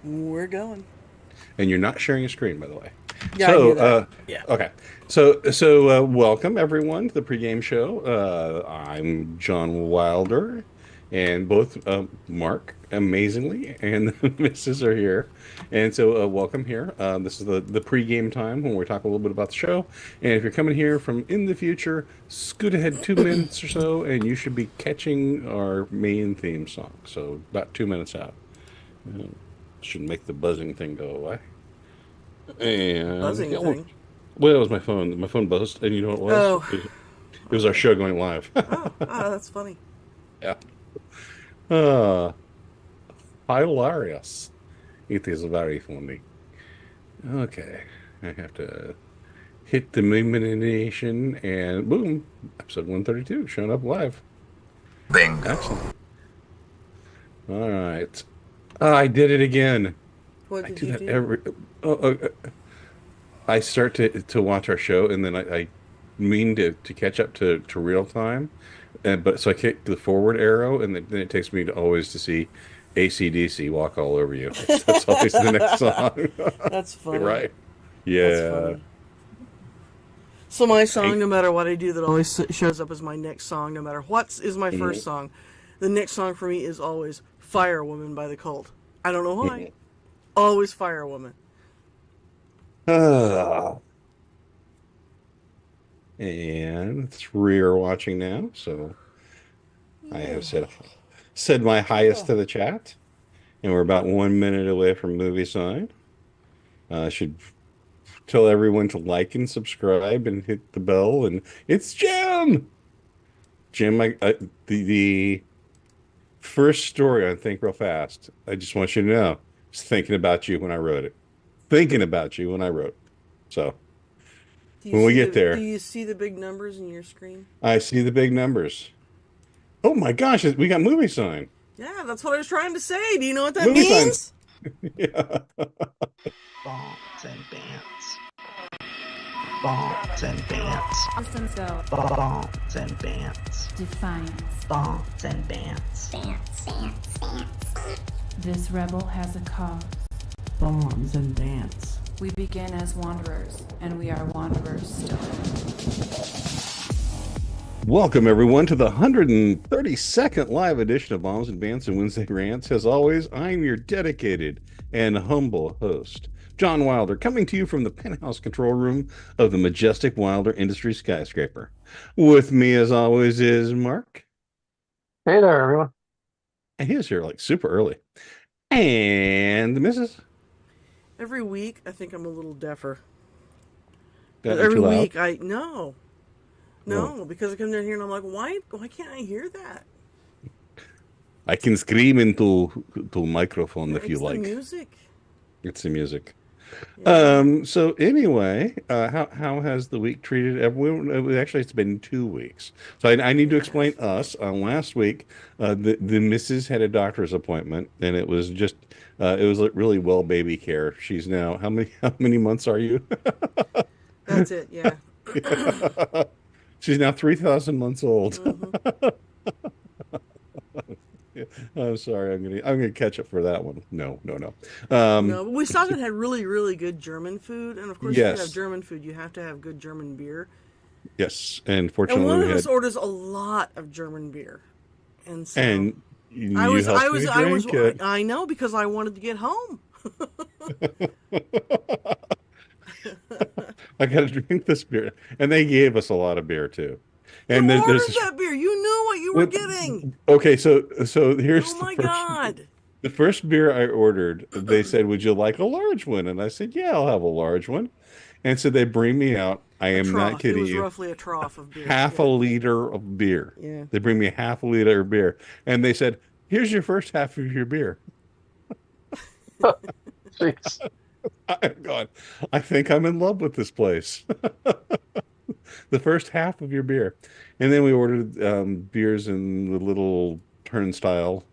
We're going. And you're not sharing a screen, by the way. Yeah, I So, knew that. Yeah. okay. So, welcome everyone to the pregame show. I'm John Wilder, and both Mark, amazingly, and the missus are here. And so, welcome here. This is the pregame time when we talk a little bit about the show. And if you're coming here from in the future, scoot ahead 2 minutes or so, and you should be catching our main theme song. So, about 2 minutes out. Uh, should make the buzzing thing go away. And Buzzing yeah, well, thing. well, it was my phone. My phone buzzed, and you know what it was? Oh. It was our show going live. That's funny. Yeah. Uh, Hilarious. It is very funny. Okay. I have to hit the illumination, and boom, episode 132 showing up live. Excellent. Bingo. All right. I did it again. What I did do you that do? every. Oh, I start to watch our show, and then I mean to catch up to real time, and but so I kick the forward arrow, and then it takes me to always to see AC/DC walk all over you. That's always the next song. That's funny. Right? That's Yeah. funny. So my Hey. song, no matter what I do, that always shows up as my next song, no matter what is my first Mhm. song. The next song for me is always Fire Woman by The Cult. I don't know why. Mhm. Always Fire Woman. Ah, and it's rear watching now, so I have said my highest to the chat, and we're about 1 minute away from movie sign. I should tell everyone to like and subscribe and hit the bell. And it's Jim. Jim, the first story on Think Real Fast. I just want you to know, I was thinking about you when I wrote it. Thinking about you when I wrote. So when we get Do there, you see the big numbers in your screen? I see the big numbers. Oh my gosh, we got movie sign. Yeah, that's what I was trying to say. Do you know what that Movie sign. means? Yeah. Bombs and bands. Bombs and bands. Systems go. Bombs and bands. Defiance. Bombs and bands. This rebel has a cause. Bombs and bands. We begin as wanderers, and we are wanderers still. Welcome, everyone, to the 132nd live edition of Bombs and Bants and Wednesday Rants. As always, I'm your dedicated and humble host, John Wilder, coming to you from the penthouse control room of the majestic Wilder Industries skyscraper. With me, as always, is Mark. Hey there, everyone. And he was here like super early. And the missus. Every week, I think I'm a little deafer. Got you Every too loud? week, no, because I come down here and I'm like, why can't I hear that? I can scream into a microphone if you It's the like. music. It's the music. Yeah. So anyway, how has the week treated everyone? Actually, it's been 2 weeks. So I need to explain us. Last week, the missus had a doctor's appointment, and it was just it was like really well baby care. She's now how many months are you? That's it. Yeah. She's now 3,000 months old. hmm I'm sorry. I'm gonna catch up for that one. No, no, no. Um, No, but Wisconsin had really, really good German food, and of course, if you have yes, German food, you have to have good German beer. yes. And And fortunately, one we of us had orders a lot of German beer, and so and you helped me I was, drink it. I know because I wanted to get home. I got to drink this beer, and they gave us a lot of beer too. You And there's ordered this. that beer. You knew what you were What? getting. Okay, so here's Oh the my first. God. The first beer I ordered, they said, "Would you like a large one?" And I said, "Yeah, I'll have a large one." And so they bring me out. I A am not trough. It kidding was you. roughly a trough of beer. Half a Yeah. liter of beer. Yeah. They bring me half a liter of beer, and they said, "Here's your first half of your beer." Jeez. I'm going, I think I'm in love with this place. The first half of your beer. And then we ordered beers in the little turnstile,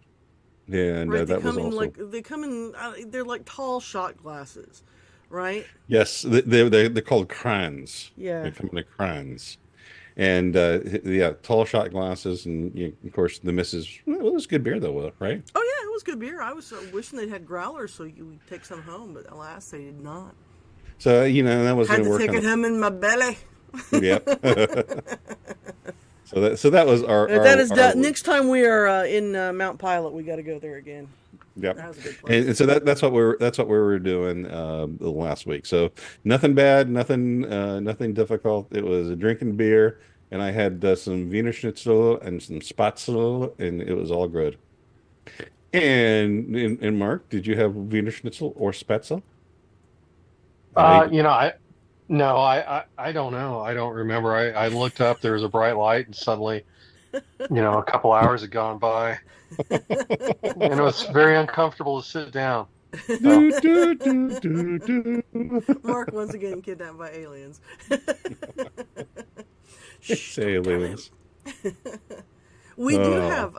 and Right. that was also, They come in. They're like tall shot glasses, right? yes, they're called crans. They Yeah. come in the crans. And yeah, tall shot glasses, and of course the missus. Well, it was good beer though, right? Oh yeah, it was good beer. I was wishing they had growlers so you would take some home, but alas, they did not. So that was Had going to to work take on it home in my belly. Yep. So that was our. But that is our week. next time we are in Mount Pilot, we got to go there again. Yep. That was a good place. And so that's what we were doing the last week. So nothing bad, nothing difficult. It was a drinking beer, and I had some Wiener Schnitzel and some Spätzle, and it was all good. And Mark, did you have Wiener Schnitzel or Spätzle? I don't know. I don't remember. I looked up, there was a bright light, and suddenly, a couple hours had gone by, and it was very uncomfortable to sit down. So, Mark once again kidnapped by aliens. It's aliens. We do have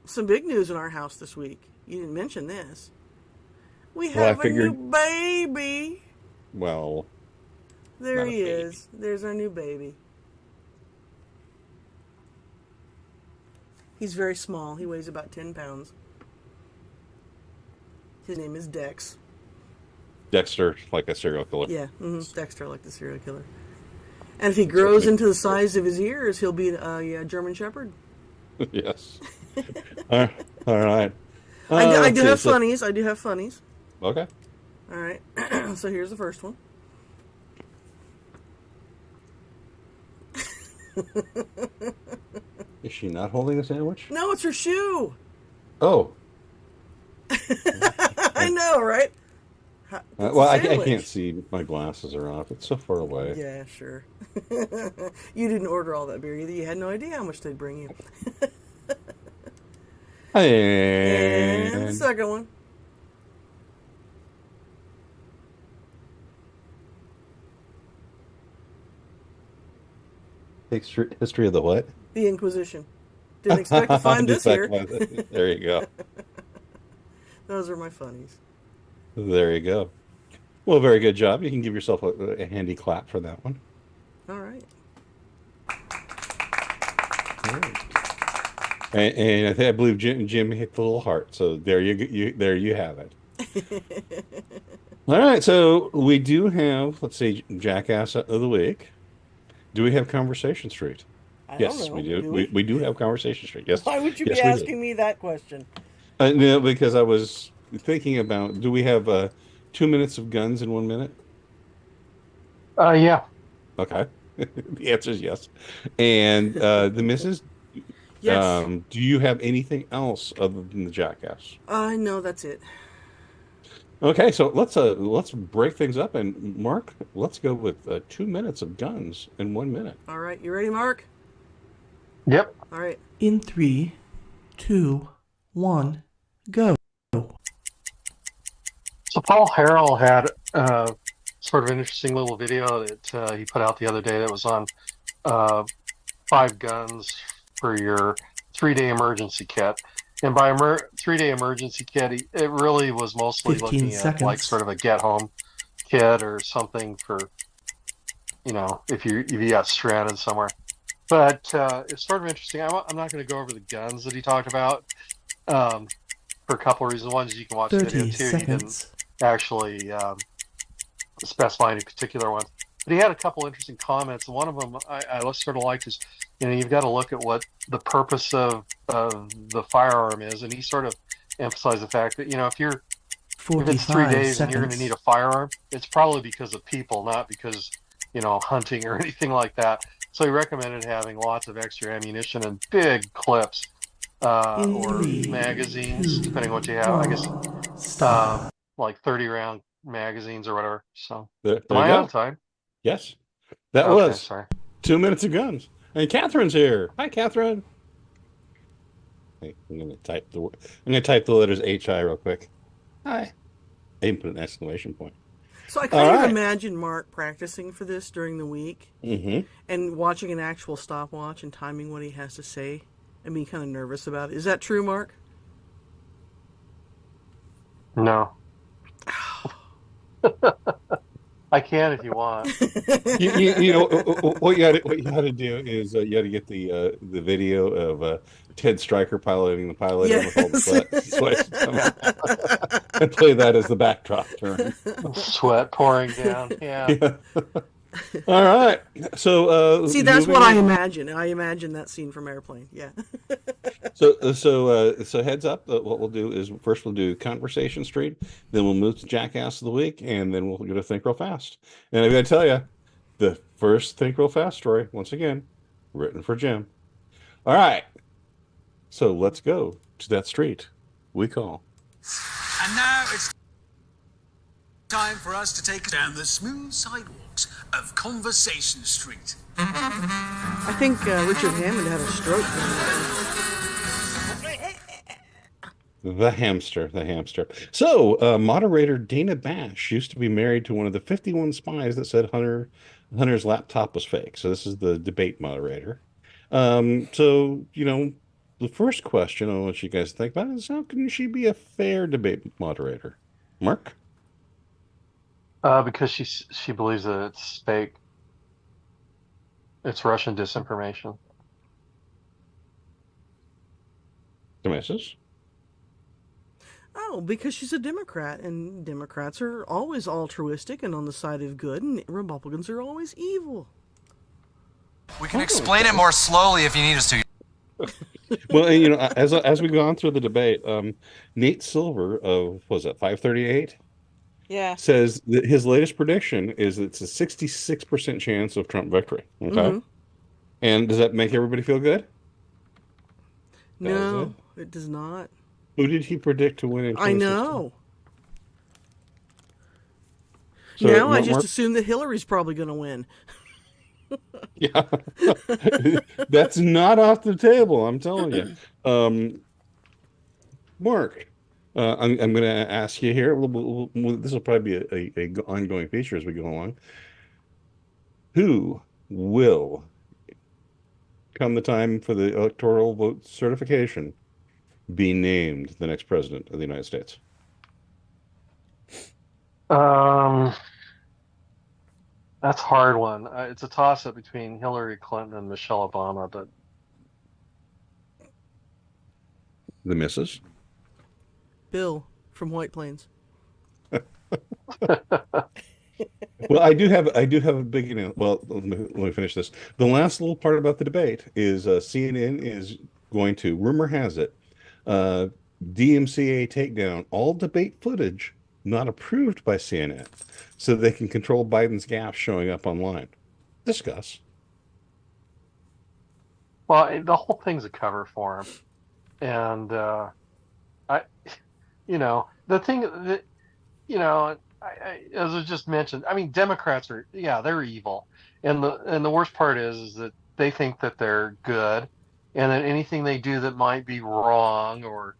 some big news in our house this week. You didn't mention this. We have a new baby. Well, there he is. There's our new baby. He's very small. He weighs about 10 pounds. His name is Dex. Dexter, like a serial killer. Yeah, Dexter, like the serial killer. And if he grows into the size of his ears, he'll be a German Shepherd. Yes. All right. I do have funnies. I do have funnies. Okay. All right. So here's the first one. Is she not holding a sandwich? No, it's her shoe. Oh. I know, right? Well, I can't see. My glasses are off. It's so far away. Yeah, sure. You didn't order all that beer either. You had no idea how much they'd bring you. And the second one. History of the what? The Inquisition. Didn't expect to find this here. There you go. Those are my funnies. There you go. Well, very good job. You can give yourself a handy clap for that one. All right. And I believe Jim hit the little heart. So there you have it. All right. So we do have, let's see, Jackass of the Week. Do we have Conversation Street? I Yes, don't know. we do. Do We do have Conversation Street. Yes. Why would you Yes, be we do. asking me that question? No, because I was thinking about, do we have 2 minutes of guns in 1 minute? yeah. Okay. The answer is yes. And the missus, Yes. do you have anything else other than the Jackass? No, that's it. Okay, so let's break things up. And Mark, let's go with 2 minutes of guns in 1 minute. All right. You ready, Mark? Yep. All right. In 3, 2, 1, go. So Paul Harrell had sort of an interesting little video that he put out the other day that was on 5 guns for your 3-day emergency kit. And by 3-day emergency kit, it really was mostly 15 looking at like seconds. sort of a get-home kit or something for, if you got stranded somewhere. But it's sort of interesting. I'm not going to go over the guns that he talked about for a couple of reasons. One is you can watch the video 30 too. He seconds. didn't actually specify any particular ones. But he had a couple interesting comments. And one of them I sort of liked is, you've got to look at what the purpose of the firearm is. And he sort of emphasized the fact that, if it's 3 days and you're going to need a firearm, it's probably because of people, not because, hunting or anything like that. So he recommended having lots of extra ammunition and big clips or magazines, depending on what you have. I guess like 30-round magazines or whatever. So There am I you out go. of time? Yes, that Okay, was sorry. 2 minutes of guns. And Catherine's here. Hi, Catherine. Hey, I'm gonna type the letters HI real quick. Hi. I even put an exclamation point. So I All kind of right. imagine Mark practicing for this during the week Mm-hmm. and watching an actual stopwatch and timing what he has to say and being kind of nervous about it. Is that true, Mark? No. I can if you want. You know what you got to do is you got to get the video of Ted Stryker piloting the pilot in with all the Yes. sweat coming out, and play that as the backdrop turn. Sweat pouring down. Yeah. Yeah. All right. So See, that's what I imagine. I imagine that scene from Airplane. Yeah. So heads up. What we'll do is first we'll do Conversation Street, then we'll move to Jackass of the Week, and then we'll go to Think Real Fast. And I got to tell you, the first Think Real Fast story, once again, written for Jim. All right. So let's go to that street we call. And now it's time for us to take down the smooth sidewalks of Conversation Street. I think Richard Hammond had a stroke. The hamster. So, moderator Dana Bash used to be married to one of the 51 spies that said Hunter's laptop was fake. So this is the debate moderator. So, the first question I want you guys to think about is how can she be a fair debate moderator? Mark? Because she believes that it's fake. It's Russian disinformation. Demesis? Oh, because she's a Democrat, and Democrats are always altruistic and on the side of good, and Republicans are always evil. We can explain it more slowly if you need us to. Well, and, as we've gone through the debate, Nate Silver of, was it 538? Yeah. Says that his latest prediction is it's a 66% chance of Trump victory. Okay. Mm-hmm. And does that make everybody feel good? No, it does not. Who did he predict to win in 2016? I know. So, now I just assume that Hillary's probably going to win. Yeah. That's not off the table, I'm telling you. Mark, I'm going to ask you here. This will probably be a ongoing feature as we go along. Who will, come the time for the electoral vote certification, be named the next president of the United States? That's a hard one. It's a toss-up between Hillary Clinton and Michelle Obama, but The missus? Bill from White Plains. Well, I do have a big, well, let me finish this. The last little part about the debate is CNN is going to, rumor has it, DMCA takedown all debate footage not approved by CNN so they can control Biden's gaffes showing up online. Discuss. well, the whole thing's a cover for him, and the thing that, as I just mentioned, I mean, Democrats are, yeah, they're evil, and the worst part is that they think that they're good, and that anything they do that might be wrong or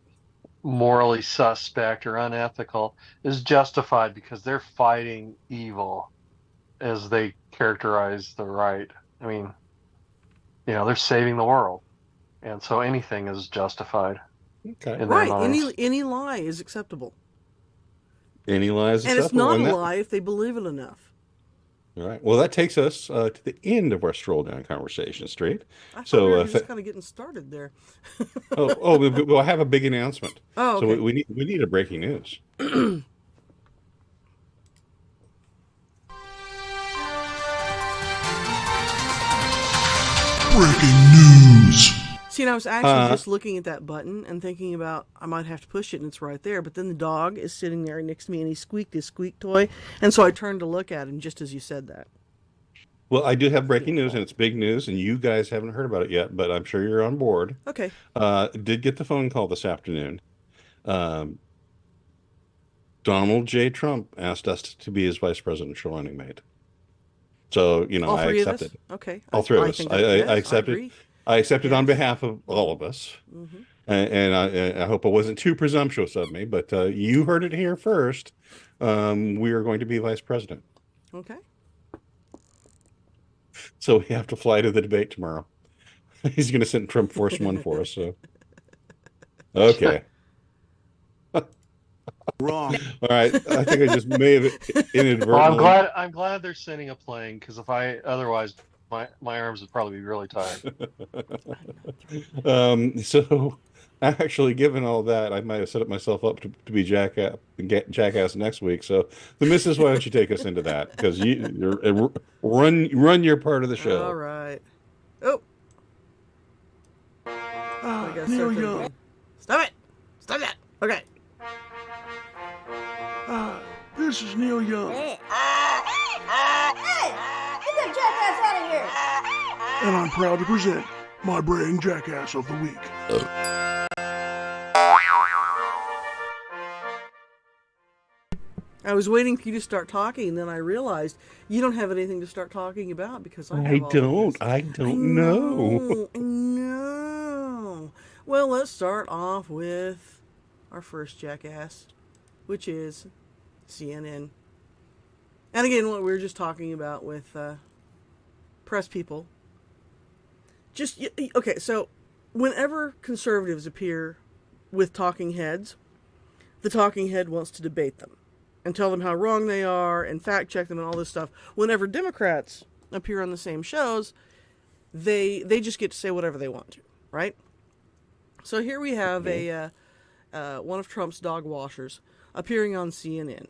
morally suspect or unethical is justified because they're fighting evil, as they characterize the right. I mean, they're saving the world, and so anything is justified. Okay. Right. Any lie is acceptable. Any lies? And it's not a lie if they believe it enough. All right. Well, that takes us to the end of our stroll down Conversation Street. I thought we were just kind of getting started there. We'll have a big announcement. Oh, okay. So we need a breaking news. Breaking news. See, and I was actually just looking at that button and thinking about I might have to push it, and it's right there. But then the dog is sitting there next to me, and he squeaked his squeak toy, and so I turned to look at him just as you said that. Well, I do have breaking news, and it's big news, and you guys haven't heard about it yet, but I'm sure you're on board. Okay. Did get the phone call this afternoon. Donald J. Trump asked us to be his vice presidential running mate. So, All I three accepted. of us? Okay. All three of us. think I accepted. agree. I accepted on behalf of all of us. Mm-hmm. And I hope it wasn't too presumptuous of me, but you heard it here first. We are going to be vice president. Okay. So we have to fly to the debate tomorrow. He's going to send Trump Force One for us. So, okay. Wrong. All right, I think I just may have Well, inadvertently. I'm glad they're sending a plane because if I otherwise my arms would probably be really tired. So actually, given all that, I might have set up myself up to be jackass next week. So the missus, why don't you take us into that? Because you're run your part of the All show. right. Oh, I gotta Neil start that Young. again. Stop it! Stop that! Okay. This is Neil Young, Get that jackass out of here! and I'm proud to present my braying jackass of the week. I was waiting for you to start talking, and then I realized you don't have anything to start talking about because I I have all of don't. this. I don't know. I know. Well, let's start off with our first jackass, which is CNN. And again, what we were just talking about with press people. Okay, so whenever conservatives appear with talking heads, the talking head wants to debate them and tell them how wrong they are and fact check them and all this stuff. Whenever Democrats appear on the same shows, they just get to say whatever they want to, right? So here we have one of Trump's dog washers appearing on CNN,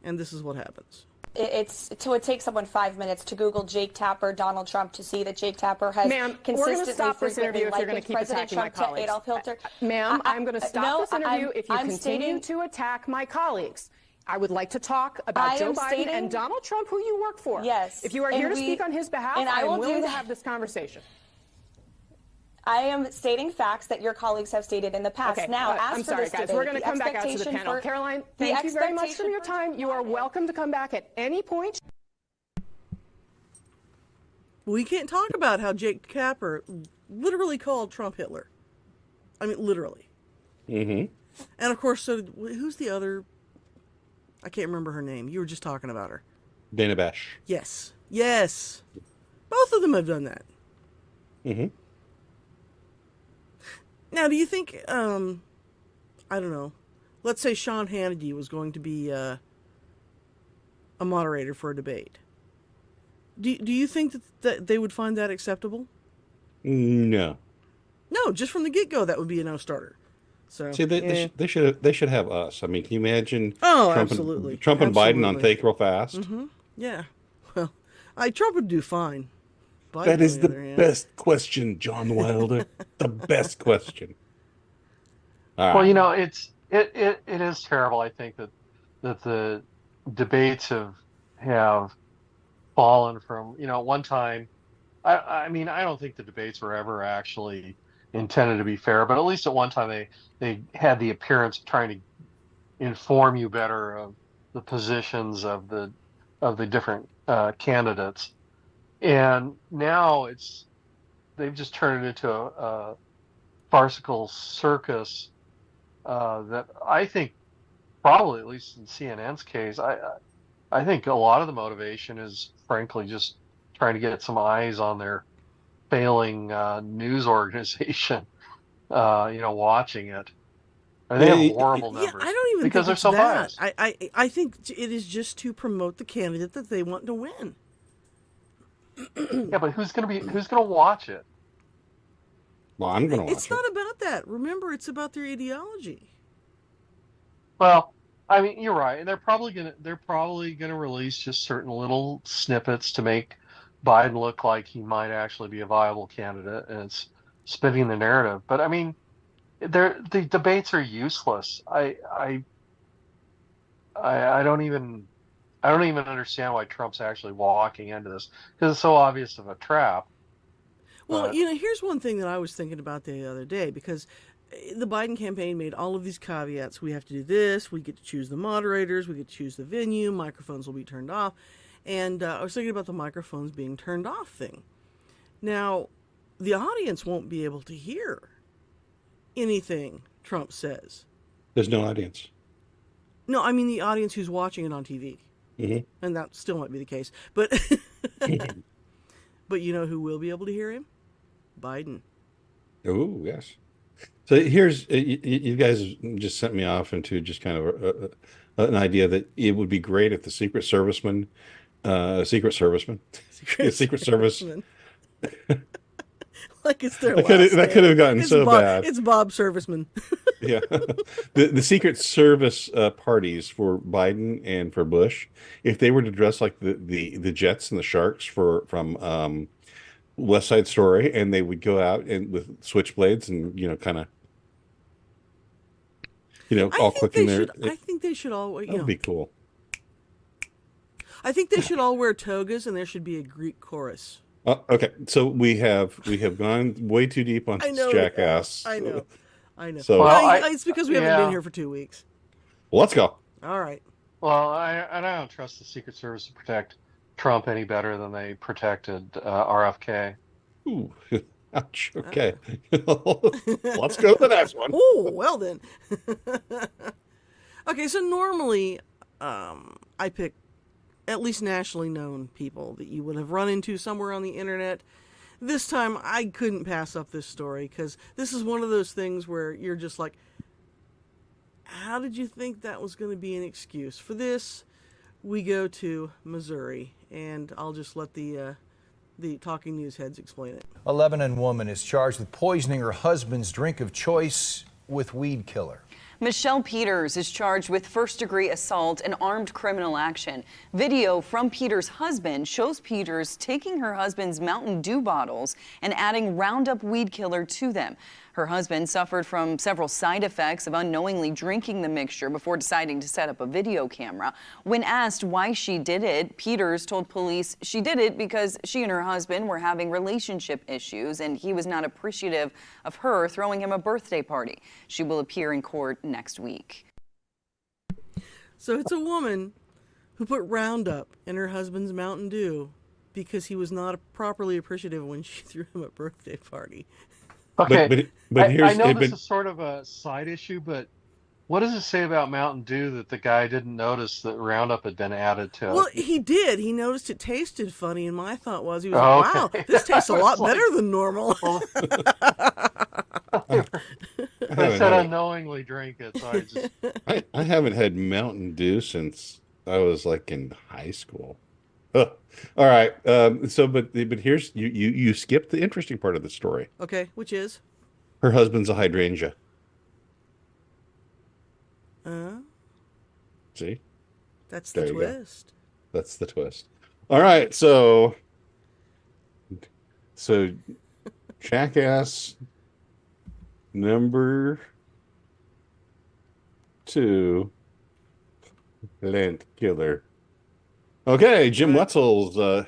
and this is what happens. It would take someone 5 minutes to Google Jake Tapper, Donald Trump, to see that Jake Tapper has consistently, stop this frequently interview if you're going likened to keep President attacking my Trump to colleagues. Adolf Hitler. Ma'am, I'm going to stop this interview if you I'm continue stating, to attack my colleagues. I would like to talk about Joe Biden and Donald Trump, who you work for. Yes. If you are here to speak on his behalf, and I am will willing do to that. have this conversation. I am stating facts that your colleagues have stated in the past. Okay, now, as I'm for sorry, this guys. debate, We're going to the come back out to the expectation panel. for- Caroline, the thank you very much for your expectation time. You are welcome to come back at any point. We can't talk about how Jake Tapper literally called Trump Hitler. I mean, literally. Mm-hmm. And of course, so who's the other? I can't remember her name. You were just talking about her. Dana Bash. Yes. Yes. Both of them have done that. Mm-hmm. Now, do you think, I don't know, let's say Sean Hannity was going to be a moderator for a debate. Do you think that they would find that acceptable? No. No, just from the get-go, that would be a no-starter. So, See, they should have us. I mean, can you imagine? Oh, Trump absolutely. And, Trump and Biden on Absolutely. Fake real fast. Mm-hmm. Yeah. Well, Trump would do fine. Biden, That is on the other hand- best question, John Wilder. The best question. All Well, right. you know, it is terrible. I think that the debates have fallen from, one time. I mean, I don't think the debates were ever actually intended to be fair, but at least at one time they had the appearance of trying to inform you better of the positions of the different candidates. And now they've just turned it into a farcical circus that I think probably, at least in CNN's case, I think a lot of the motivation is frankly just trying to get some eyes on their failing news organization, watching it. And they have horrible numbers. Yeah, I don't even because think they're it's so that. biased. I think it is just to promote the candidate that they want to win. Yeah, but who's gonna watch it? Well, I'm going to watch It's it. not about that. Remember, it's about their ideology. Well, I mean, you're right, and they're probably gonna release just certain little snippets to make Biden look like he might actually be a viable candidate, and it's spinning the narrative. But I mean, the debates are useless. I don't even understand why Trump's actually walking into this because it's so obvious of a trap. Well, here's one thing that I was thinking about the other day, because the Biden campaign made all of these caveats. We have to do this. We get to choose the moderators. We get to choose the venue. Microphones will be turned off. And I was thinking about the microphones being turned off thing. Now, the audience won't be able to hear anything Trump says. There's no audience. No, I mean the audience who's watching it on TV. Mm-hmm. And that still might be the case. But but you know who will be able to hear him? Biden. Oh, yes. So here's you guys just sent me off into just kind of an idea that it would be great if the Secret Serviceman, yeah, Secret Service. Serviceman. Like it's their That could have gotten it's so Bob, bad. It's Bob Serviceman. Yeah, the Secret Service parties for Biden and for Bush, if they were to dress like the Jets and the Sharks from West Side Story, and they would go out and with switchblades and kind of all clicking there. I think they should all. That would be cool. I think they should all wear togas, and there should be a Greek chorus. Okay, so we have gone way too deep on this jackass. I know. So it's because we haven't been here for 2 weeks. Well, let's go. All right. Well, I don't trust the Secret Service to protect Trump any better than they protected RFK. Ooh, ouch. Okay, let's go to the next one. Oh, well then. Okay, so normally, I pick at least nationally known people that you would have run into somewhere on the internet. This time, I couldn't pass up this story because this is one of those things where you're just like, how did you think that was going to be an excuse? For this, we go to Missouri, and I'll just let the Talking News heads explain it. A Lebanon woman is charged with poisoning her husband's drink of choice with weed killer. Michelle Peters is charged with first-degree assault and armed criminal action. Video from Peters' husband shows Peters taking her husband's Mountain Dew bottles and adding Roundup weed killer to them. Her husband suffered from several side effects of unknowingly drinking the mixture before deciding to set up a video camera. When asked why she did it, Peters told police she did it because she and her husband were having relationship issues and he was not appreciative of her throwing him a birthday party. She will appear in court next week. So it's a woman who put Roundup in her husband's Mountain Dew because he was not properly appreciative when she threw him a birthday party. Okay, but I know this is sort of a side issue, but what does it say about Mountain Dew that the guy didn't notice that Roundup had been added to it? Well, he did. He noticed it tasted funny, and my thought was, he was like, wow, this tastes a lot better than normal. I said unknowingly drink it, so I just... I haven't had Mountain Dew since I was like in high school. Ugh. All right. But here's you skipped the interesting part of the story. Okay, which is her husband's a hydrangea. See, that's the twist. That's the twist. All right. So jackass number 2, lint killer. Okay, Jim Wetzel's,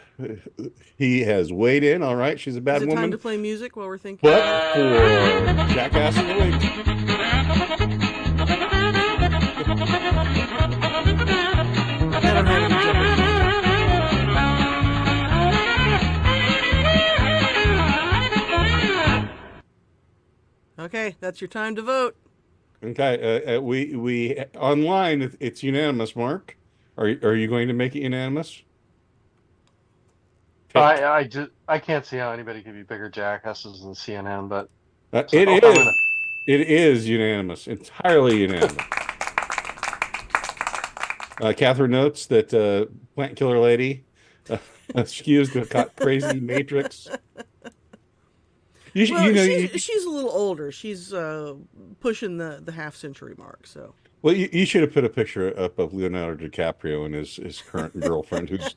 he has weighed in. All right, she's a bad woman. Is it time to play music while we're thinking? But for Jackass of the Week. I don't have any Jeopardy. Okay, that's your time to vote. Okay, we online, it's unanimous, Mark. Are you going to make it unanimous? I can't see how anybody could be bigger jackasses than CNN, but it is unanimous, entirely unanimous. Catherine notes that plant killer lady, excuse the crazy Matrix. She's a little older. She's pushing the half-century mark, so. Well, you should have put a picture up of Leonardo DiCaprio and his current girlfriend, who's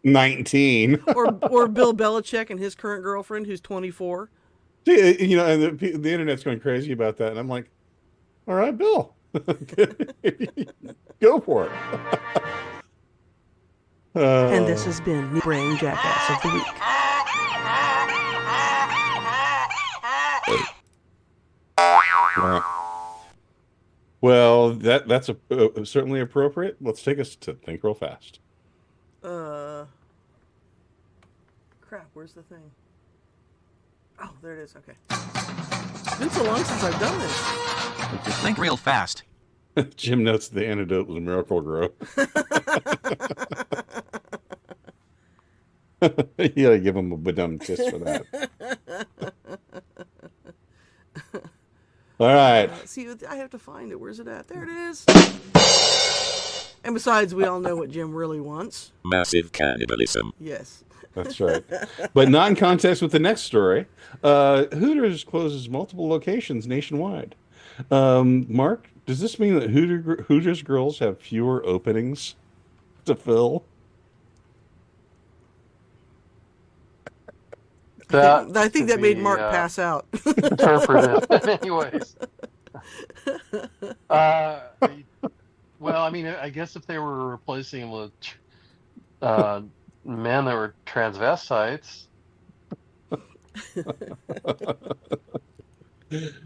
19, or Bill Belichick and his current girlfriend, who's 24. See, and the internet's going crazy about that, and I'm like, all right, Bill, go for it. And this has been the Brain Jackass of the Week. Well, that's certainly appropriate. Let's take us to Think Real Fast. Crap, where's the thing? Oh, there it is. Okay. It's been so long since I've done this. Think Real Fast. Jim notes the antidote was Miracle Grow. You gotta give him a badum kiss for that. All right. See, I have to find it. Where's it at? There it is. And besides, we all know what Jim really wants. Massive cannibalism. Yes. That's right. But not in context with the next story. Hooters closes multiple locations nationwide. Mark, does this mean that Hooters girls have fewer openings to fill? I think that made Mark pass out. Interpreted, anyways. Well, I mean, I guess if they were replacing him with men that were transvestites.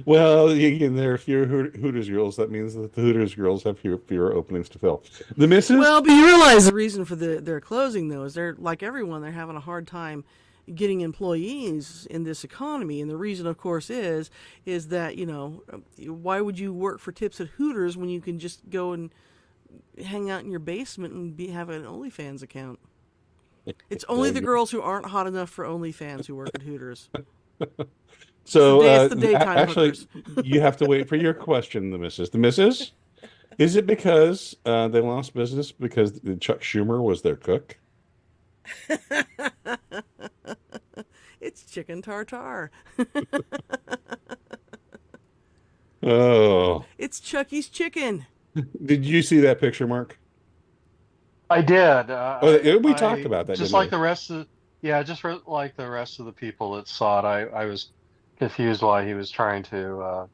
Well, again, there are fewer Hooters girls. That means that the Hooters girls have fewer openings to fill. The missus? Well, but you realize the reason for their closing, though, is they're, like everyone, they're having a hard time getting employees in this economy. And the reason, of course, is that, why would you work for tips at Hooters when you can just go and hang out in your basement and have an OnlyFans account? It's only the girls who aren't hot enough for OnlyFans who work at Hooters. So it's the daytime actually, hookers. You have to wait for your question, the missus. The missus? Is it because they lost business because Chuck Schumer was their cook? It's chicken tartare. Oh. It's Chucky's chicken. Did you see that picture, Mark? I did. We talked about that. Just like the rest of, like the rest of the people that saw it, I was confused why he was trying to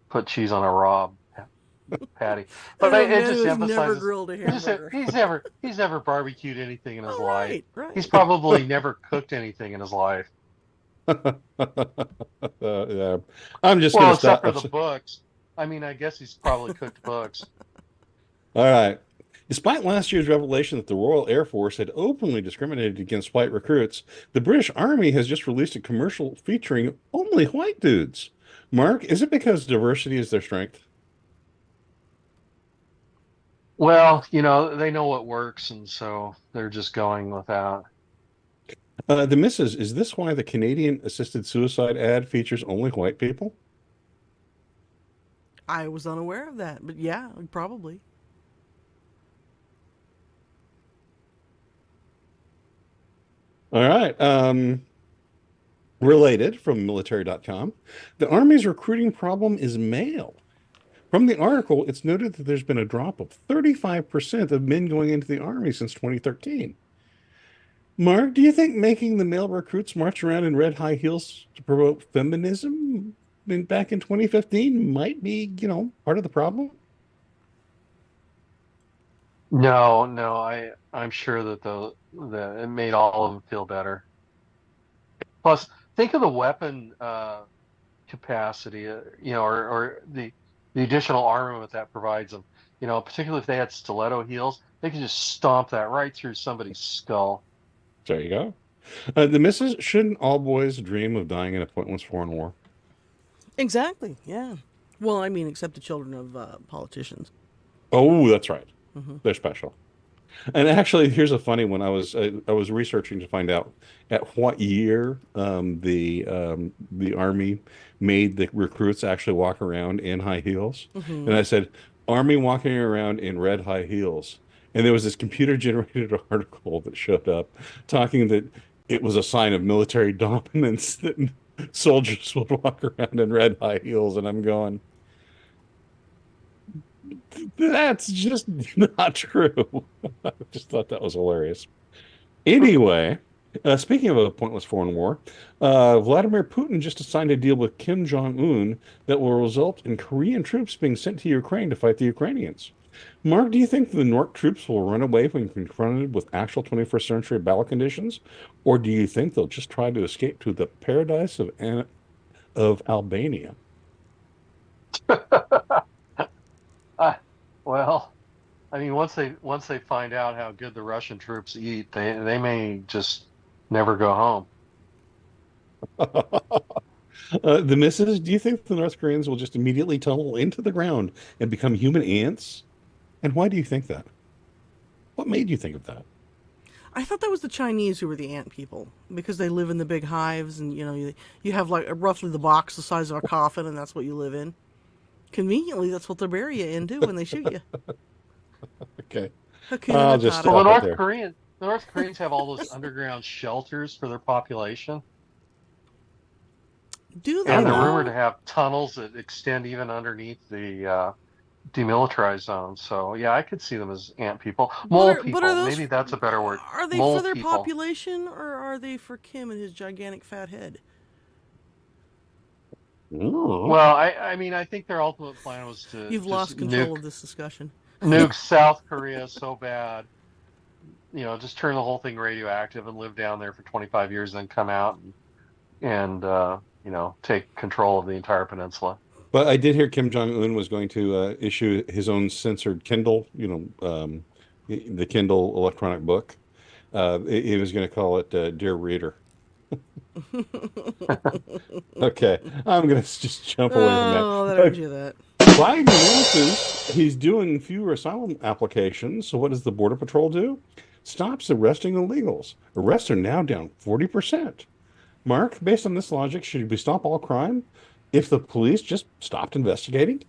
put cheese on a raw patty. But it just emphasizes never grilled a hamburger. he's never barbecued anything in his life. Right. He's probably never cooked anything in his life. Yeah. I'm just well, going to except stop. for the books. I mean, I guess he's probably cooked books. All right. Despite last year's revelation that the Royal Air Force had openly discriminated against white recruits, the British Army has just released a commercial featuring only white dudes. Mark, is it because diversity is their strength? Well, they know what works, and so they're just going with that. The missus, is this why the Canadian assisted suicide ad features only white people? I was unaware of that, but yeah, probably. All right. Related from military.com, the Army's recruiting problem is male. From the article, it's noted that there's been a drop of 35% of men going into the Army since 2013. Mark, do you think making the male recruits march around in red high heels to promote feminism back in 2015 might be, part of the problem? No, I'm sure that it made all of them feel better. Plus, think of the weapon capacity, or the additional armament that provides them. Particularly if they had stiletto heels, they could just stomp that right through somebody's skull. There you go. The missus, shouldn't all boys dream of dying in a pointless foreign war? Exactly, yeah. Well, I mean, except the children of politicians. Oh, that's right. Mm-hmm. They're special. And actually, here's a funny one. I was researching to find out at what year the Army made the recruits actually walk around in high heels. Mm-hmm. And I said, Army walking around in red high heels. And there was this computer-generated article that showed up talking that it was a sign of military dominance that soldiers would walk around in red high heels. And I'm going, that's just not true. I just thought that was hilarious. Anyway, speaking of a pointless foreign war, Vladimir Putin just signed a deal with Kim Jong-un that will result in Korean troops being sent to Ukraine to fight the Ukrainians. Mark, do you think the North troops will run away when confronted with actual 21st century battle conditions? Or do you think they'll just try to escape to the paradise of Albania? Well, I mean, once they find out how good the Russian troops eat, they may just never go home. The missus, do you think the North Koreans will just immediately tunnel into the ground and become human ants? And why do you think that? What made you think of that? I thought that was the Chinese who were the ant people because they live in the big hives, and you have like roughly the box the size of a coffin, and that's what you live in. Conveniently, that's what they bury you in too when they shoot you. Okay. Hakuna I'll just Matata. Well, stop it there. The North Koreans have all those underground shelters for their population. Do they? And they're now? rumored to have tunnels that extend even underneath the demilitarized zone. So, yeah, I could see them as ant people. Mole people. are those, Maybe that's a better word. Are they Mole for their people. population, or are they for Kim and his gigantic fat head? Ooh. Well, I mean, I think their ultimate plan was to You've just lost control of this discussion. nuke South Korea so bad, just turn the whole thing radioactive and live down there for 25 years, then come out and take control of the entire peninsula. But I did hear Kim Jong-un was going to issue his own censored Kindle, the Kindle electronic book. He was going to call it Dear Reader. Okay, I'm going to just jump away from that. Oh, that earned you that. Biden announces he's doing fewer asylum applications. So what does the Border Patrol do? Stops arresting illegals. Arrests are now down 40%. Mark, based on this logic, should we stop all crime if the police just stopped investigating?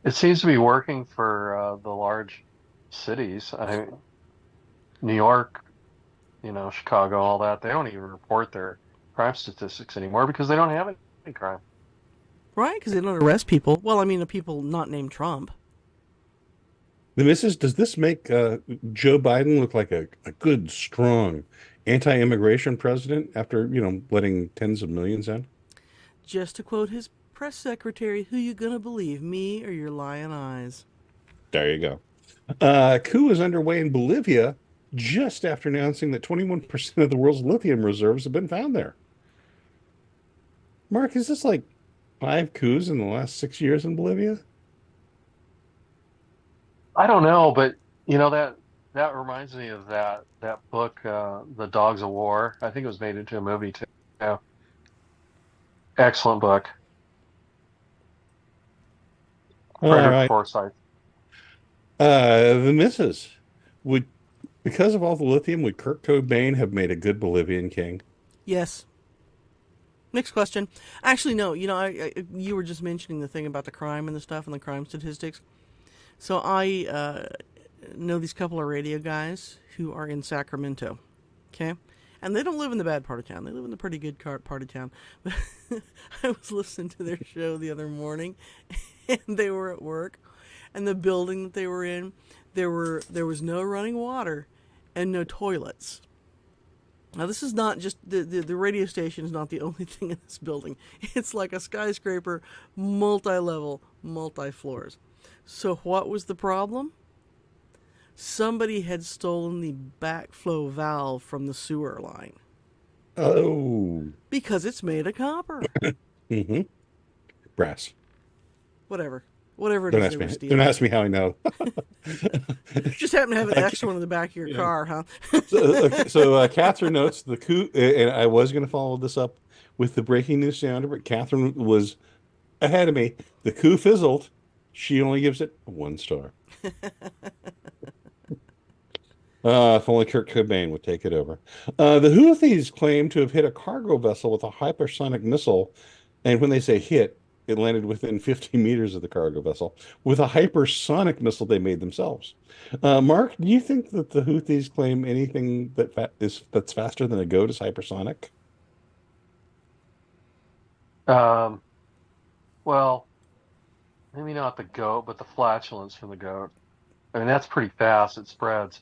It seems to be working for the large cities. New York, Chicago, all that. They don't even report their crime statistics anymore because they don't have any crime. Right, because they don't arrest people. Well, I mean, the people not named Trump. Does this make Joe Biden look like a good, strong, anti-immigration president after, letting tens of millions in? Just to quote his press secretary, who you gonna believe, me or your lying eyes? There you go. Coup is underway in Bolivia just after announcing that 21% of the world's lithium reserves have been found there. Mark, is this like 5 coups in the last 6 years in Bolivia? I don't know, but that reminds me of that book, The Dogs of War. I think it was made into a movie too. Yeah. Excellent book. Frederick Forsyth. The missus because of all the lithium, would Kurt Cobain have made a good Bolivian king? Yes. Next question. Actually, no. You were just mentioning the thing about the crime and the stuff and the crime statistics. So I know these couple of radio guys who are in Sacramento, okay? And they don't live in the bad part of town. They live in the pretty good part of town. I was listening to their show the other morning, and they were at work, and the building that they were in, there was no running water and no toilets. Now, this is not just, the radio station is not the only thing in this building. It's like a skyscraper, multi-level, multi-floors. So what was the problem? Somebody had stolen the backflow valve from the sewer line. Oh. Because it's made of copper. Mm-hmm. Brass. Whatever it Don't is ask they me. were stealing. Don't ask me how I know. Just happen to have an extra one in the back of your car, huh? So Catherine notes the coup, and I was going to follow this up with the breaking news sounder, but Catherine was ahead of me. The coup fizzled. She only gives it 1 star. If only Kurt Cobain would take it over. The Houthis claim to have hit a cargo vessel with a hypersonic missile, and when they say hit, it landed within 50 meters of the cargo vessel with a hypersonic missile they made themselves. Mark, do you think that the Houthis claim anything that's faster than a goat is hypersonic? Well, maybe not the goat, but the flatulence from the goat. I mean, that's pretty fast. It spreads.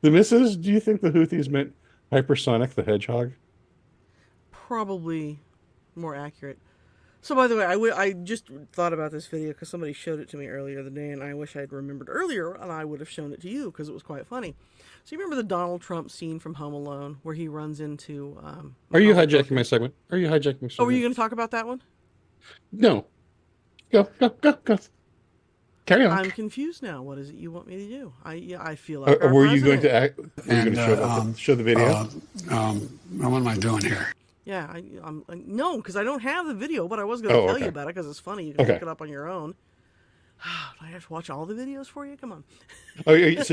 The missus, do you think the Houthis meant hypersonic the hedgehog? Probably more accurate. So, by the way, I just thought about this video because somebody showed it to me earlier the day, and I wish I had remembered earlier, and I would have shown it to you because it was quite funny. So, you remember the Donald Trump scene from Home Alone where he runs into... Are you hijacking my segment? Oh, were you going to talk about that one? No. Go. Carry on. I'm confused now. What is it you want me to do? I feel like were you going to show the video? What am I doing here? Yeah, no, because I don't have the video, but I was going to tell you about it because it's funny. You can look it up on your own. Do I have to watch all the videos for you? Come on. Oh, yeah,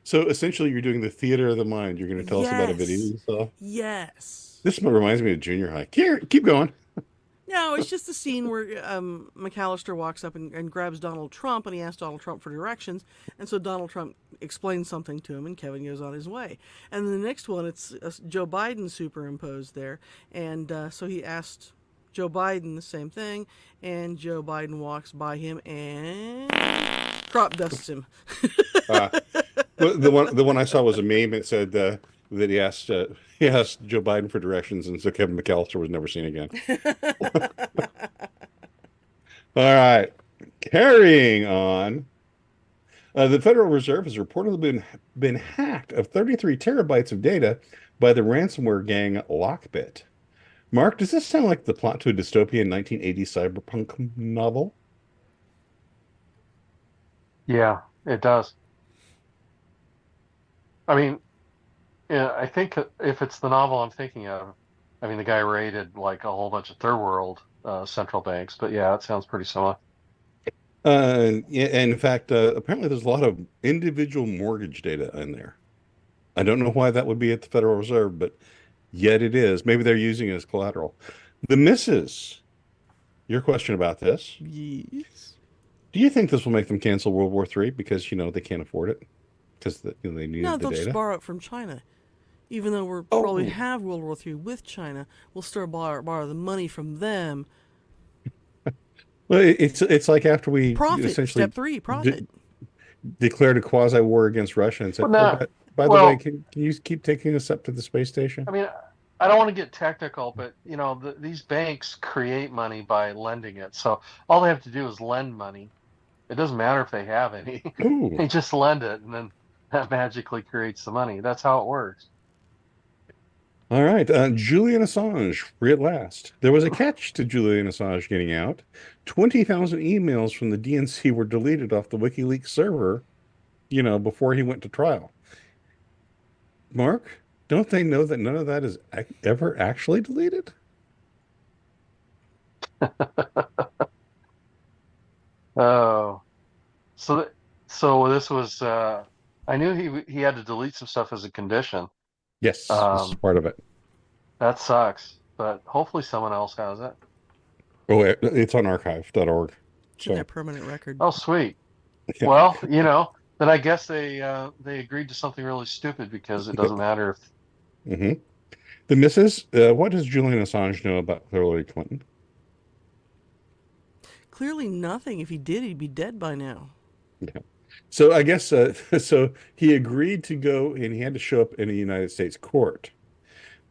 so essentially, you're doing the theater of the mind. You're going to tell us about a video Yes. you saw. Yes. This one reminds me of junior high. Here, keep going. No, it's just the scene where McAllister walks up and grabs Donald Trump, and he asks Donald Trump for directions, and so Donald Trump explains something to him, and Kevin goes on his way. And then the next one, it's Joe Biden superimposed there, and so he asked Joe Biden the same thing, and Joe Biden walks by him and crop dusts him. The one I saw was a meme. It said that he asked Joe Biden for directions, and so Kevin McAllister was never seen again. All right, carrying on. The Federal Reserve has reportedly been hacked of 33 terabytes of data by the ransomware gang Lockbit. Mark, does this sound like the plot to a dystopian 1980s cyberpunk novel? Yeah, it does. I mean, yeah, I think if it's the novel I'm thinking of, I mean, the guy raided like a whole bunch of third world central banks, but yeah, it sounds pretty similar. Yeah, and in fact, apparently there's a lot of individual mortgage data in there. I don't know why that would be at the Federal Reserve, but yet it is. Maybe they're using it as collateral. The missus, your question about this. Yes. Do you think this will make them cancel World War III because, they can't afford it? Because they need No, the they'll data? just borrow it from China. Even though we'll probably have World War III with China, we'll still borrow the money from them. Well, it's like after we Profit, essentially step 3, profit. declared a quasi war against Russia and said, Well, no, by the way, can you keep taking us up to the space station? I mean, I don't want to get technical, but these banks create money by lending it. So all they have to do is lend money. It doesn't matter if they have any. Ooh. They just lend it, and then that magically creates the money. That's how it works. All right. Julian Assange, free at last. There was a catch to Julian Assange getting out. 20,000 emails from the DNC were deleted off the WikiLeaks server, before he went to trial. Mark, don't they know that none of that is ever actually deleted? Oh, so this was. I knew he had to delete some stuff as a condition. Yes, this is part of it. That sucks, but hopefully someone else has it. Oh, it's on archive.org. It's in their permanent record. Oh, sweet. Yeah. Well, then I guess they agreed to something really stupid because it doesn't matter if. Mm-hmm. The missus, what does Julian Assange know about Hillary Clinton? Clearly nothing. If he did, he'd be dead by now. Yeah. So I guess so he agreed to go and he had to show up in a United States court.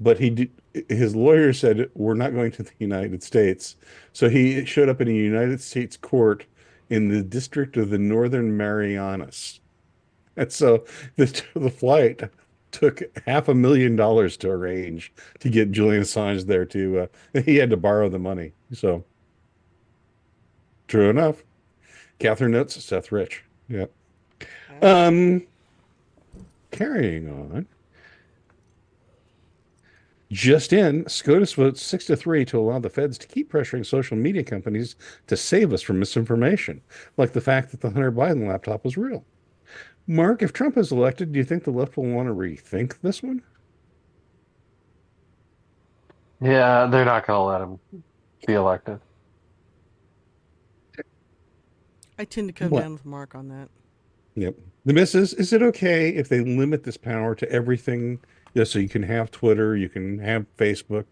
But his lawyer said, we're not going to the United States. So he showed up in a United States court in the District of the Northern Marianas. And so the flight took $500,000 to arrange to get Julian Assange there too. He had to borrow the money. So true enough. Catherine notes, Seth Rich. Yeah. Carrying on. Just in, SCOTUS votes 6-3 to allow the feds to keep pressuring social media companies to save us from misinformation, like the fact that the Hunter Biden laptop was real. Mark, if Trump is elected, do you think the left will want to rethink this one? Yeah, they're not going to let him be elected. I tend to come down with Mark on that. Yep. The missus, is it okay if they limit this power to everything? So you can have Twitter, you can have Facebook,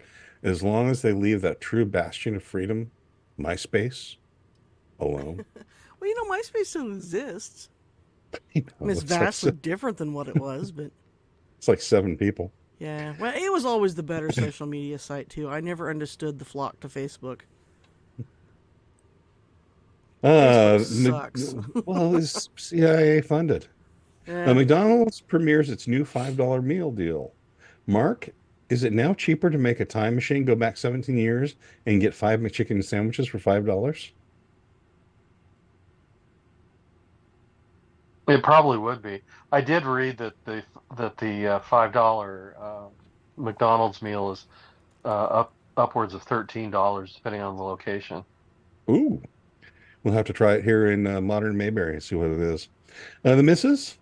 as long as they leave that true bastion of freedom, MySpace, alone. Well, MySpace still exists. It's like vastly different than what it was, but it's like 7 people. Yeah, well, it was always the better social media site too. I never understood the flock to Facebook. Sucks. Well, it's CIA funded. Yeah. McDonald's premieres its new $5 meal deal. Mark, is it now cheaper to make a time machine go back 17 years and get 5 McChicken sandwiches for $5? It probably would be. I did read that the $5 McDonald's meal is upwards of $13 depending on the location. Ooh. We'll have to try it here in modern Mayberry and see what it is. The missus,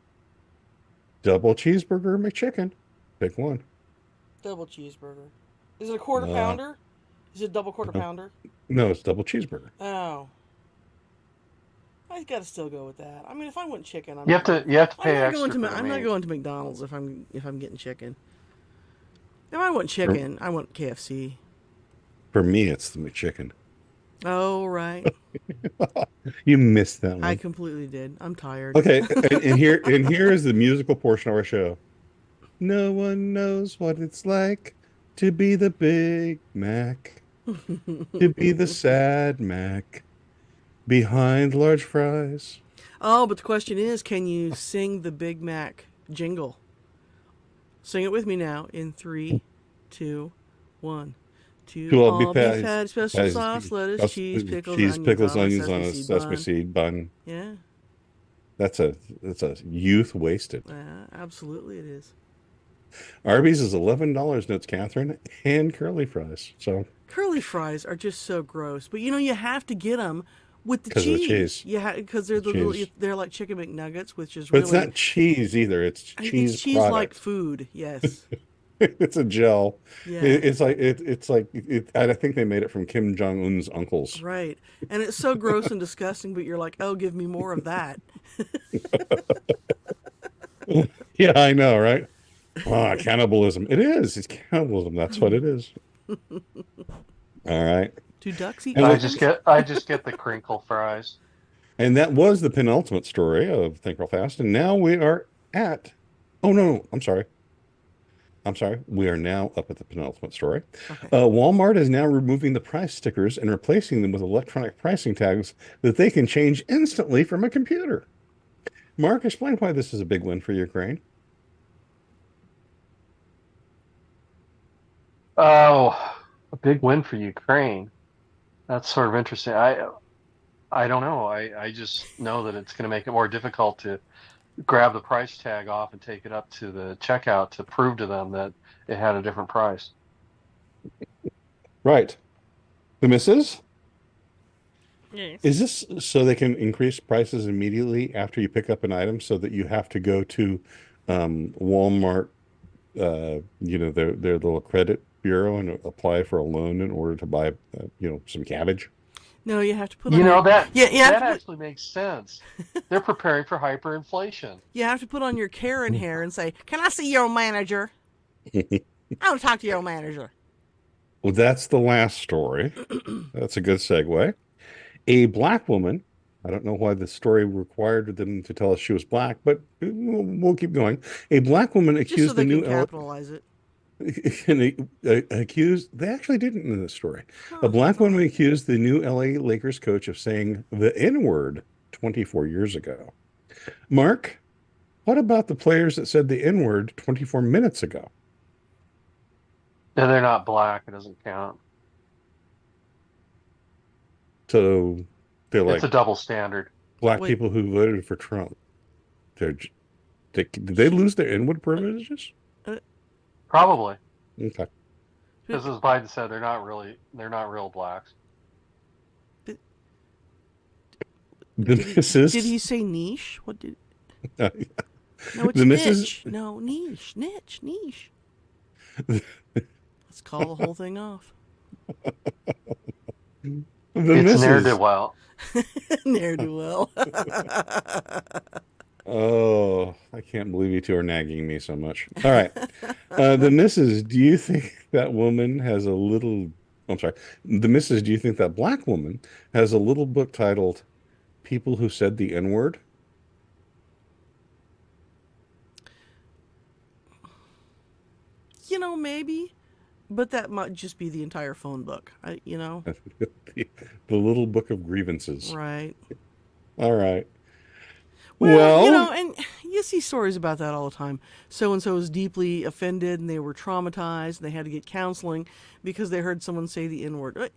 double cheeseburger McChicken. Pick one. Double cheeseburger. Is it a quarter Uh, pounder? Is it a double quarter no, pounder? no, it's double cheeseburger. Oh. I gotta still go with that. I mean, if I want chicken, You have to pay extra. I'm not going to McDonald's if I'm getting chicken. If I want chicken, I want KFC. For me, it's the McChicken. Oh, right. You missed that one. I completely did. I'm tired. Okay, and here is the musical portion of our show. No one knows what it's like to be the Big Mac, to be the sad Mac behind large fries. Oh, but the question is, can you sing the Big Mac jingle? Sing it with me now in 3, 2, 1. To all beef patty, special sauce, lettuce, cheese, pickles, onions on a sesame seed bun. Yeah. That's a youth wasted. Yeah, absolutely it is. Arby's is $11, notes Catherine, and curly fries. So curly fries are just so gross, but you have to get them with the 'cause of the cheese. Yeah, because they're Cheese. they're like chicken McNuggets, which is but really. it's not cheese either. It's cheese. It's cheese-like food. Yes. It's a gel. Yeah. It's like I think they made it from Kim Jong Un's uncles. Right, and it's so gross and disgusting, but you're like, oh, give me more of that. Yeah, I know, right? Cannibalism. It is. It's cannibalism. That's what it is. All right. Do ducks eat? I just get the crinkle fries. And that was the penultimate story of Think Real Fast. And now we are at. Oh no, I'm sorry. We are now up at the penultimate story. Okay. Walmart is now removing the price stickers and replacing them with electronic pricing tags that they can change instantly from a computer. Mark, explain why this is a big win for Ukraine. Oh, a big win for Ukraine. That's sort of interesting. I don't know. I just know that it's going to make it more difficult to grab the price tag off and take it up to the checkout to prove to them that it had a different price. Right. The missus? Yes. Is this so they can increase prices immediately after you pick up an item so that you have to go to Walmart, their little credit bureau and apply for a loan in order to buy, some cabbage? No, you have to put. That actually makes sense. They're preparing for hyperinflation. You have to put on your Karen hair and say, "Can I see your manager? I want to talk to your manager." Well, that's the last story. That's a good segue. A black woman. I don't know why the story required them to tell us she was black, but we'll keep going. A black woman accused so they the new can capitalize it. Accused, they actually didn't in this story. A black woman accused the new LA Lakers coach of saying the N-word 24 years ago. Mark, what about the players that said the N-word 24 minutes ago? No, they're not black. It doesn't count. So they're like, it's a double standard. Black people who voted for Trump. Did they lose their N-word privileges? Probably. Okay. Because as Biden said, they're not real blacks. Did he say niche? What did? No, it's niche. No, niche. Let's call the whole thing off. It's ne'er-do-well. Ne'er-do-well. Oh, I can't believe you two are nagging me so much. All right. The missus, do you think that woman has a little... I'm sorry. The missus, do you think that black woman has a little book titled People Who Said the N-Word? Maybe. But that might just be the entire phone book, The little book of grievances. Right. All right. Well, and you see stories about that all the time. So-and-so was deeply offended and they were traumatized and they had to get counseling because they heard someone say the N-word.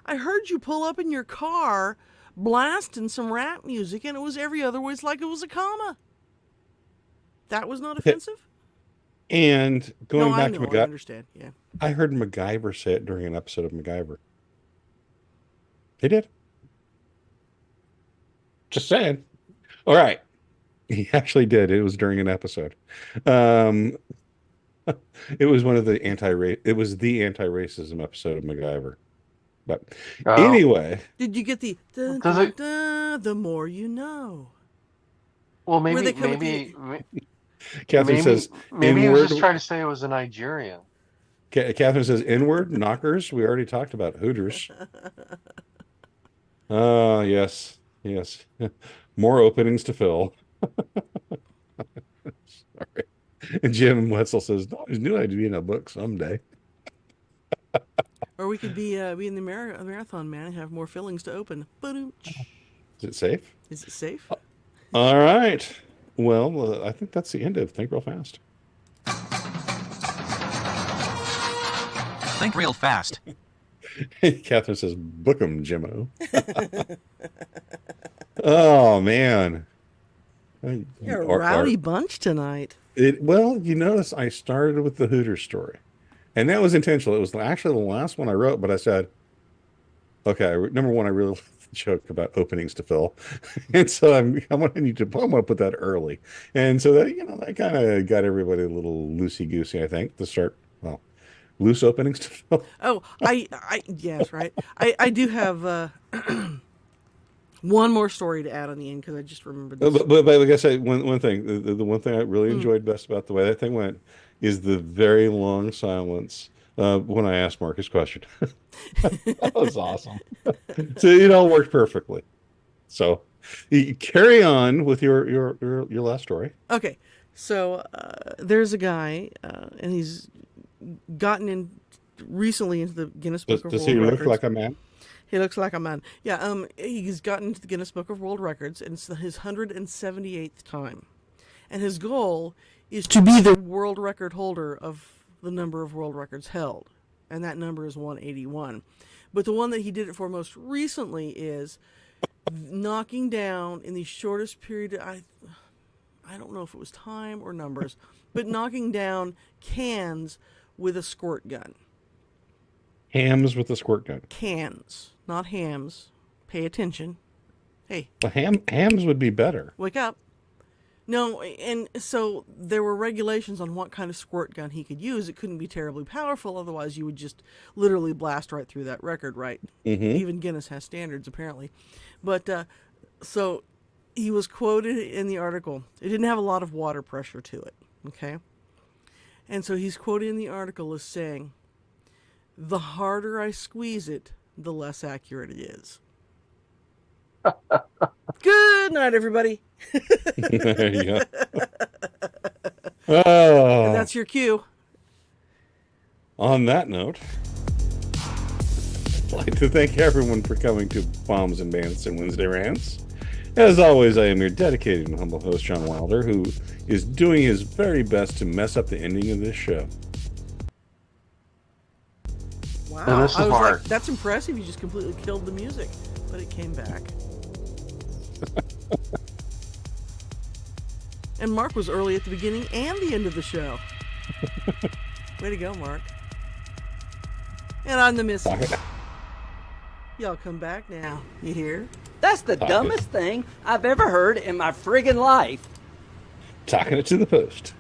I heard you pull up in your car blasting some rap music and it was every other word like it was a comma. That was not offensive? And going back to MacGyver, I understand, yeah. I heard MacGyver say it during an episode of MacGyver. He did. Just saying. All right. He actually did. It was during an episode. Um, it was one of the it was the anti-racism episode of MacGyver. But anyway. Did you get the dun, dun, dun, the more you know? Well, maybe Catherine says maybe he was just trying to say it was a Nigerian. Catherine says inward knockers. We already talked about Hooters. Yes. More openings to fill. Sorry. And Jim Wetzel says, "I always knew I'd be in a book someday." Or we could be in the marathon, man, and have more fillings to open. Ba-doom. Is it safe? Is it safe? All right. Well, I think that's the end of Think Real Fast. Think real fast. Catherine says, "Book 'em, Jimmo." Oh man, You're a rowdy bunch tonight. Well, you notice I started with the Hooters story, and that was intentional. It was actually the last one I wrote, but I said, "Okay, number one, I really like the joke about openings to fill," and so I'm going to put that early, and so that that kind of got everybody a little loosey goosey. I think to start loose openings to fill. Oh, yes, right. I do have one more story to add on the end because I just remembered this. But like I said, one thing, the one thing I really enjoyed best about the way that thing went is the very long silence when I asked Mark his question. That was awesome. So it all worked perfectly. So you carry on with your last story. Okay, so there's a guy, and he's gotten in recently into the Guinness Book of World Records. Does he look like a man? He looks like a man. Yeah, he's gotten into the Guinness Book of World Records, and it's his 178th time. And his goal is to be the world record holder of the number of world records held. And that number is 181. But the one that he did it for most recently is knocking down in the shortest period, I don't know if it was time or numbers, but knocking down cans with a squirt gun. Hams with a squirt gun. Cans, not hams. Pay attention. Hey. Well, hams would be better. Wake up. No, and so there were regulations on what kind of squirt gun he could use. It couldn't be terribly powerful, otherwise you would just literally blast right through that record, right? Mm-hmm. Even Guinness has standards, apparently. But, so he was quoted in the article. It didn't have a lot of water pressure to it, okay? And so he's quoted in the article as saying, "The harder I squeeze it, the less accurate it is." Good night, everybody. There you go. Oh. And that's your cue. On that note, I'd like to thank everyone for coming to Bombs and Bandits and Wednesday Rants. As always, I am your dedicated and humble host, John Wilder, who is doing his very best to mess up the ending of this show. Wow, now, this is hard. Like, that's impressive. You just completely killed the music, but it came back. And Mark was early at the beginning and the end of the show. Way to go, Mark. And I'm the Missy. Y'all come back now. You hear? That's the dumbest thing I've ever heard in my friggin' life. Talking it to the post.